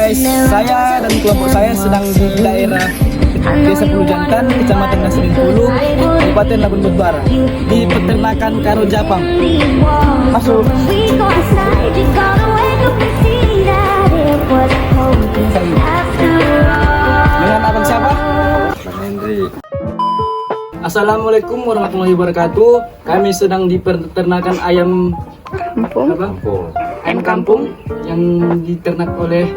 guys, saya dan kelompok saya sedang di daerah Desa Pulau Jantan, Kecamatan Nasrin Hulu, Kabupaten Labuan Batu, di peternakan Karo Japang. Masuk. Dengan abang siapa? Bang Hendri. Assalamualaikum warahmatullahi wabarakatuh. Kami sedang di peternakan ayam Kampung. ayam kampung yang diternak oleh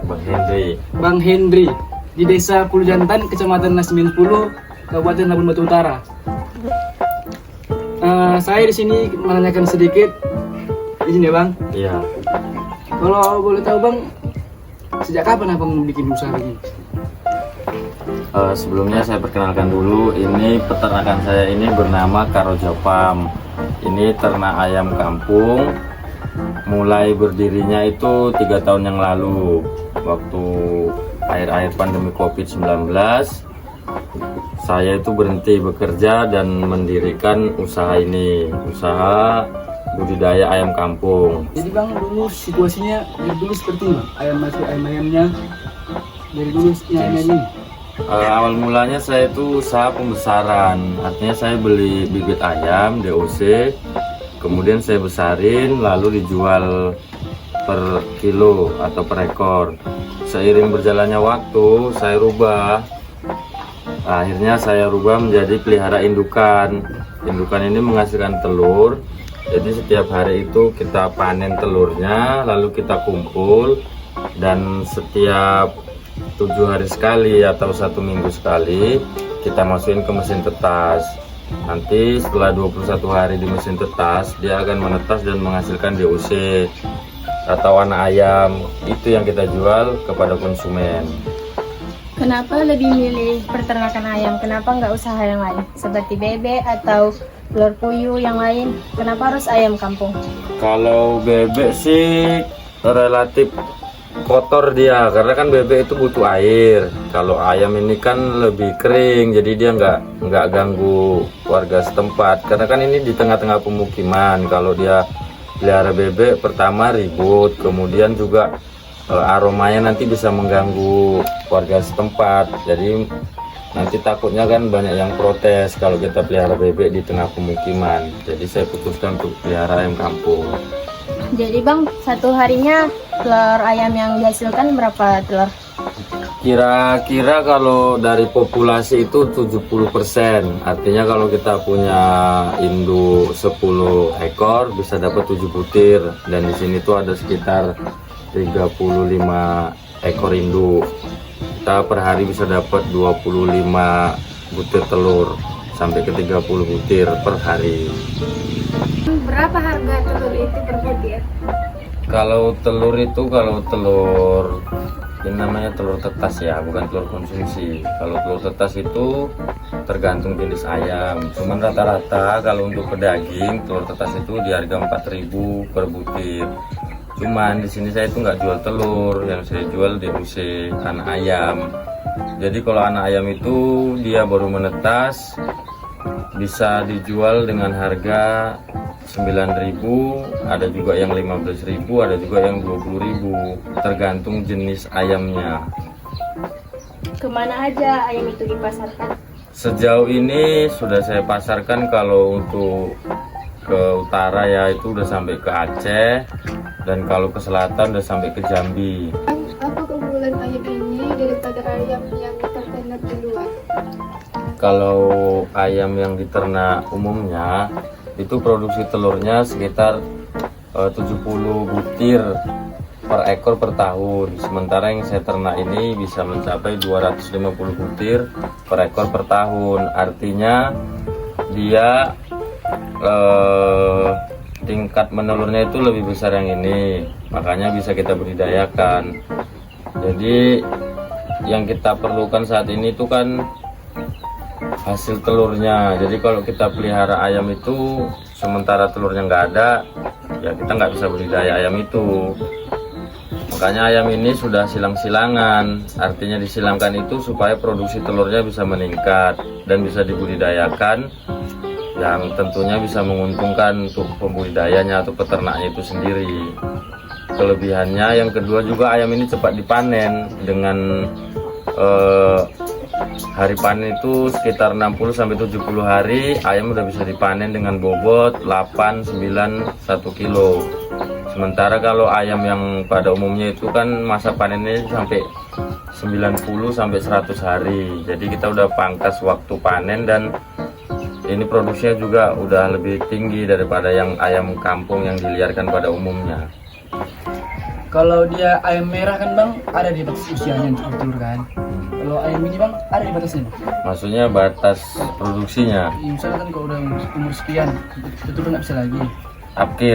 Bang Hendri. Bang Hendri di Desa Pulau Jantan, Kecamatan Nasmin Hulu, Kabupaten Labuan Batu Utara. Saya di sini menanyakan sedikit, izin ya Bang. Iya. Kalau boleh tahu Bang, sejak kapan Abang bikin usaha ini? Sebelumnya saya perkenalkan dulu, ini peternakan saya ini bernama Karo Japam. Ini ternak ayam kampung. Mulai berdirinya itu 3 tahun yang lalu, waktu akhir-akhir pandemi COVID-19. Saya itu berhenti bekerja dan mendirikan usaha ini, usaha budidaya ayam kampung. Jadi Bang, dulu situasinya dari dulu seperti ini, ayam-ayamnya dari dulu ayam ini. Awal mulanya saya itu usaha pembesaran, artinya saya beli bibit ayam DOC, kemudian saya besarin lalu dijual per kilo atau per ekor. Seiring berjalannya waktu saya rubah, akhirnya saya rubah menjadi pelihara indukan. Indukan ini menghasilkan telur, jadi setiap hari itu kita panen telurnya lalu kita kumpul, dan setiap 7 hari sekali atau 1 minggu sekali kita masukin ke mesin tetas. Nanti setelah 21 hari di mesin tetas, dia akan menetas dan menghasilkan DOC atau anak ayam. Itu yang kita jual kepada konsumen. Kenapa lebih milih peternakan ayam? Kenapa nggak usaha yang lain seperti bebek atau telur puyuh yang lain? Kenapa harus ayam kampung? Kalau bebek sih relatif kotor dia, karena kan bebek itu butuh air. Kalau ayam ini kan lebih kering, jadi dia nggak ganggu warga setempat. Karena kan ini di tengah-tengah pemukiman. Kalau dia pelihara bebek, pertama ribut, kemudian juga aromanya nanti bisa mengganggu warga setempat. Jadi nanti takutnya kan banyak yang protes kalau kita pelihara bebek di tengah pemukiman. Jadi saya putuskan untuk pelihara ayam kampung. Jadi Bang, satu harinya telur ayam yang dihasilkan berapa telur? Kira-kira kalau dari populasi itu 70%. Artinya kalau kita punya induk 10 ekor bisa dapat 7 butir, dan di sini tuh ada sekitar 35 ekor induk. Kita per hari bisa dapat 25 butir telur sampai ke 30 butir per hari. Berapa harga telur itu per butir? Kalau telur ini namanya telur tetas ya, bukan telur konsumsi. Kalau telur tetas itu tergantung jenis ayam. Cuman rata-rata kalau untuk pedaging telur tetas itu di harga 4.000 per butir. Cuman di sini saya itu nggak jual telur, yang saya jual DOC anak ayam. Jadi kalau anak ayam itu dia baru menetas, bisa dijual dengan harga 9.000, ada juga yang 15.000, ada juga yang 20.000, tergantung jenis ayamnya. Kemana aja ayam itu dipasarkan? Sejauh ini sudah saya pasarkan, kalau untuk ke utara ya itu udah sampai ke Aceh, dan kalau ke selatan udah sampai ke Jambi. Apa keunggulan ayam ini daripada ayam yang ternak di luar? Kalau ayam yang diternak umumnya itu produksi telurnya sekitar 70 butir per ekor per tahun. Sementara yang saya ternak ini bisa mencapai 250 butir per ekor per tahun. Artinya dia tingkat menelurnya itu lebih besar yang ini, makanya bisa kita budidayakan. Jadi yang kita perlukan saat ini itu kan hasil telurnya. Jadi kalau kita pelihara ayam itu sementara telurnya nggak ada, ya kita nggak bisa budidaya ayam itu. Makanya ayam ini sudah silang-silangan. Artinya disilangkan itu supaya produksi telurnya bisa meningkat dan bisa dibudidayakan, yang tentunya bisa menguntungkan untuk pembudidayanya atau peternaknya itu sendiri. kelebihannya. Yang kedua juga ayam ini cepat dipanen dengan hari panen itu sekitar 60-70 hari ayam udah bisa dipanen dengan bobot 8, 9, 1 kilo. Sementara kalau ayam yang pada umumnya itu kan masa panennya sampai 90-100 hari. Jadi kita udah pangkas waktu panen dan ini produksinya juga udah lebih tinggi daripada yang ayam kampung yang diliarkan pada umumnya. Kalau dia ayam merah kan bang, ada di batas usianya untuk bertelur kan. Kalau ayam ini bang, ada di batasnya. Maksudnya batas produksinya. Ya, misalnya kan kalau udah umur sekian, betul nggak bisa lagi.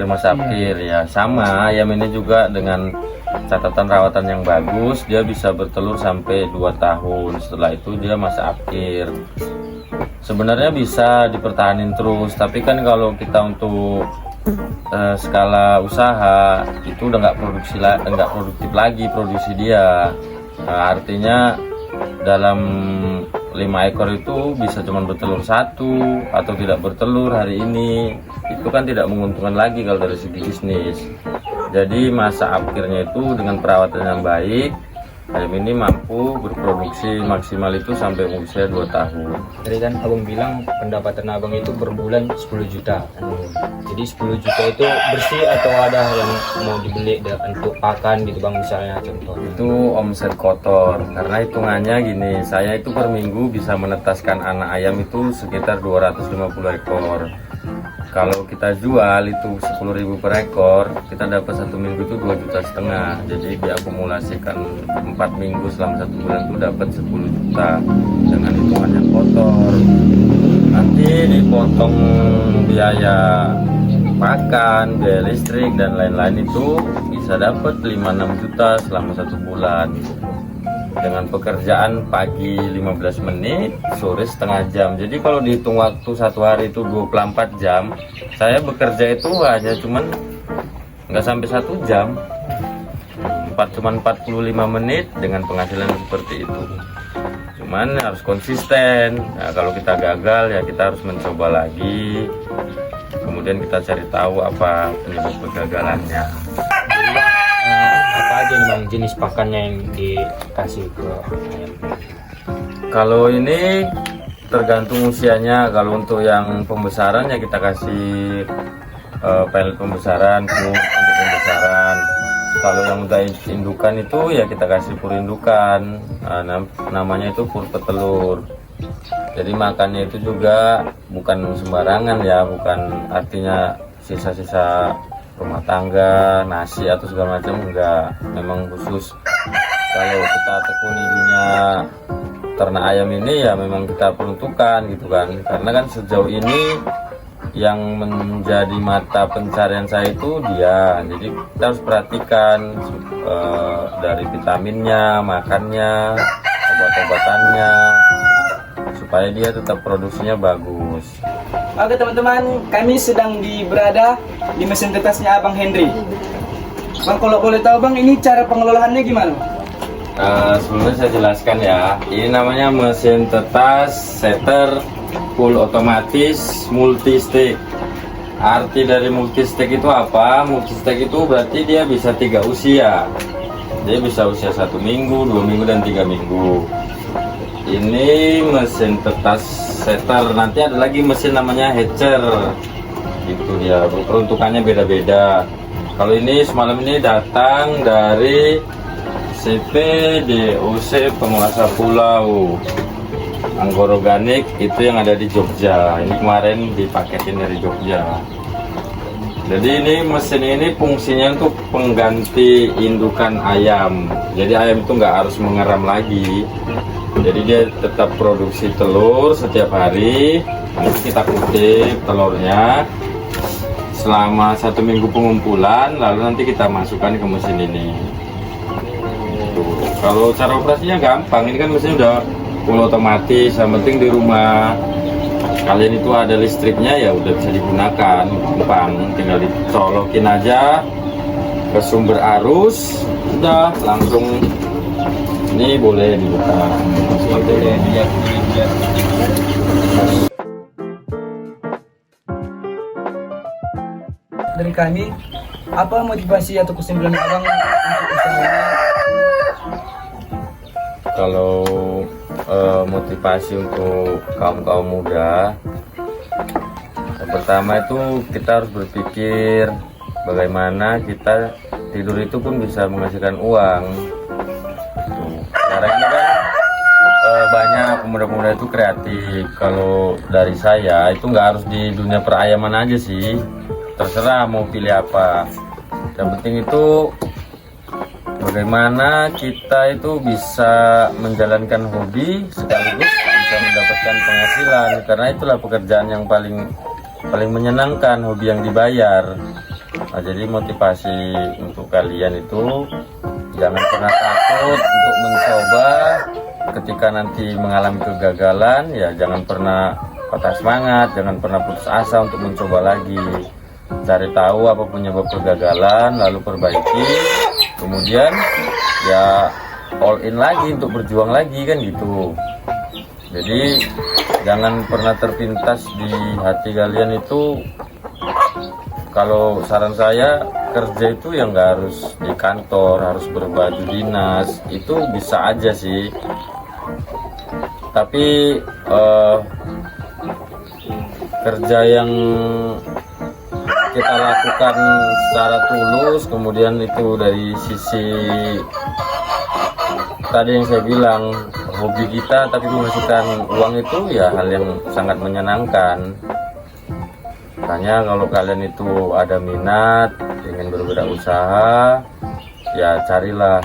Masa apkir ya, sama ayam ini juga dengan catatan rawatan yang bagus dia bisa bertelur sampai 2 tahun. Setelah itu dia masa apkir. Sebenarnya bisa dipertahanin terus, tapi kan kalau kita untuk skala usaha itu udah nggak produktif lagi produksi dia. Nah, artinya dalam 5 ekor itu bisa cuma bertelur 1 atau tidak bertelur hari ini. Itu kan tidak menguntungkan lagi kalau dari segi bisnis. Jadi masa akhirnya itu dengan perawatan yang baik, ayam ini mampu berproduksi maksimal itu sampai usia 2 tahun. Tadi kan abang bilang pendapatan abang itu per bulan 10 juta. Jadi 10 juta itu bersih atau ada yang mau dibeli untuk pakan gitu bang, misalnya contoh? Itu omset kotor, karena hitungannya gini, saya itu per minggu bisa menetaskan anak ayam itu sekitar 250 ekor. Kalau kita jual itu 10.000 per ekor, kita dapat 1 minggu itu 2,5 juta. Jadi diakumulasikan 4 minggu selama 1 bulan itu dapat 10 juta dengan hitungan yang kotor. Nanti dipotong biaya makan, biaya listrik dan lain-lain itu bisa dapat 5-6 juta selama 1 bulan. Dengan pekerjaan pagi 15 menit, sore setengah jam. Jadi kalau dihitung waktu 1 hari itu 24 jam, saya bekerja itu hanya cuman nggak sampai 1 jam. Cuman 45 menit dengan penghasilan seperti itu. Cuman harus konsisten. Nah, kalau kita gagal ya kita harus mencoba lagi. Kemudian kita cari tahu apa penyebab kegagalannya. Apa aja nih bang jenis pakannya yang dikasih ke ayam? Kalau ini tergantung usianya. Kalau untuk yang pembesaran ya kita kasih pelet pembesaran, pur untuk pembesaran. Kalau yang udah indukan itu ya kita kasih pur indukan. Namanya itu pur petelur. Jadi makannya itu juga bukan sembarangan ya, bukan artinya sisa-sisa rumah tangga, nasi atau segala macam, enggak. Memang khusus kalau kita tekuni dunia ternak ayam ini ya memang kita peruntukkan gitu kan. Karena kan sejauh ini yang menjadi mata pencarian saya itu dia. Jadi kita harus perhatikan dari vitaminnya, makannya, obat-obatannya supaya dia tetap produksinya bagus. Oke teman-teman, kami sedang berada di mesin tetasnya Abang Henry. Bang, kalau boleh tahu bang, ini cara pengelolaannya gimana? Sebelumnya saya jelaskan ya. Ini namanya mesin tetas setter full otomatis multi stick. Arti dari multi stick itu apa? Multi stick itu berarti dia bisa 3 usia. Dia bisa usia 1 minggu, 2 minggu dan 3 minggu. Ini mesin tetas setter. Nanti ada lagi mesin namanya hatcher. Itu dia, peruntukannya beda-beda. Kalau ini semalam ini datang dari CP DOC Penguasa Pulau Anggur Organik, itu yang ada di Jogja. Ini kemarin dipaketin dari Jogja. Jadi ini mesin ini fungsinya untuk pengganti indukan ayam. Jadi ayam itu nggak harus mengeram lagi. Jadi dia tetap produksi telur setiap hari. Nanti kita kutip telurnya selama 1 minggu pengumpulan, lalu nanti kita masukkan ke mesin ini. Kalau cara operasinya gampang, ini kan mesin udah full otomatis. Yang penting di rumah kalian itu ada listriknya ya udah bisa digunakan, gampang. Tinggal dicolokin aja ke sumber arus, udah langsung. Ini boleh dibuka seperti ini. Dari kami Apa motivasi atau kesimpulan abang untuk usaha ini? Kalau motivasi untuk kaum muda, yang pertama itu kita harus berpikir bagaimana kita tidur itu pun bisa menghasilkan uang. Sekarang ini kan banyak pemuda-pemuda itu kreatif. Kalau dari saya itu nggak harus di dunia perayaman aja sih, terserah mau pilih apa. Yang penting itu bagaimana kita itu bisa menjalankan hobi sekaligus bisa mendapatkan penghasilan, karena itulah pekerjaan yang paling menyenangkan, hobi yang dibayar. Nah, jadi motivasi untuk kalian itu jangan pernah takut untuk mencoba. Ketika nanti mengalami kegagalan, ya jangan pernah patah semangat, jangan pernah putus asa untuk mencoba lagi. Cari tahu apa penyebab kegagalan, lalu perbaiki, kemudian ya all in lagi untuk berjuang lagi, kan gitu. Jadi jangan pernah terpintas di hati kalian itu, kalau saran saya, kerja itu yang nggak harus di kantor, harus berbaju dinas, itu bisa aja sih. Tapi kerja yang kita lakukan secara tulus, kemudian itu dari sisi tadi yang saya bilang, hobi kita tapi menghasilkan uang, itu ya hal yang sangat menyenangkan. Makanya kalau kalian itu ada minat ingin berwirausaha, ya carilah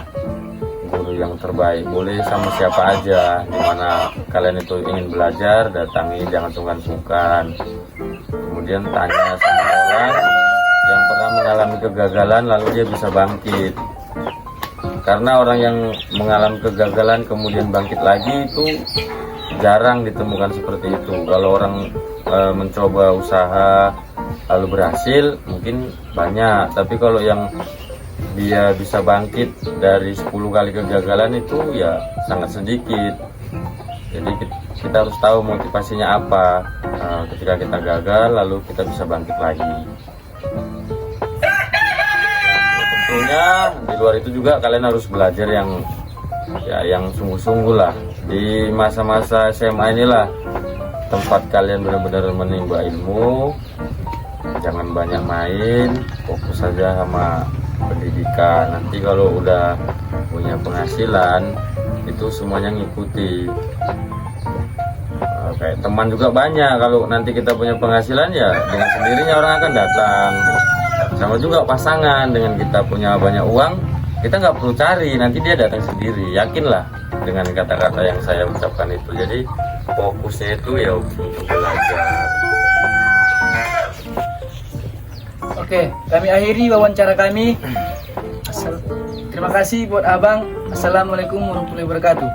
guru yang terbaik, boleh sama siapa aja. Dimana kalian itu ingin belajar, datangi, jangan sungkan-sungkan. Kemudian tanya sama orang yang pernah mengalami kegagalan lalu dia bisa bangkit. Karena orang yang mengalami kegagalan kemudian bangkit lagi itu jarang ditemukan seperti itu. Kalau orang mencoba usaha lalu berhasil mungkin banyak, tapi kalau yang dia bisa bangkit dari 10 kali kegagalan itu ya sangat sedikit. Jadi kita harus tahu motivasinya apa ketika kita gagal lalu kita bisa bangkit lagi. Tentunya di luar itu juga kalian harus belajar yang sungguh-sungguh lah. Di masa-masa SMA inilah tempat kalian benar-benar menimba ilmu. Jangan banyak main, fokus saja sama pendidikan. Nanti kalau udah punya penghasilan itu semuanya ngikuti. Kayak teman juga banyak, kalau nanti kita punya penghasilan ya dengan sendirinya orang akan datang. Sama juga pasangan, dengan kita punya banyak uang kita nggak perlu cari, nanti dia datang sendiri. Yakinlah dengan kata-kata yang saya ucapkan itu. Jadi fokusnya itu ya untuk belajar. Oke, kami akhiri wawancara kami. Terima kasih buat abang. Assalamualaikum warahmatullahi wabarakatuh.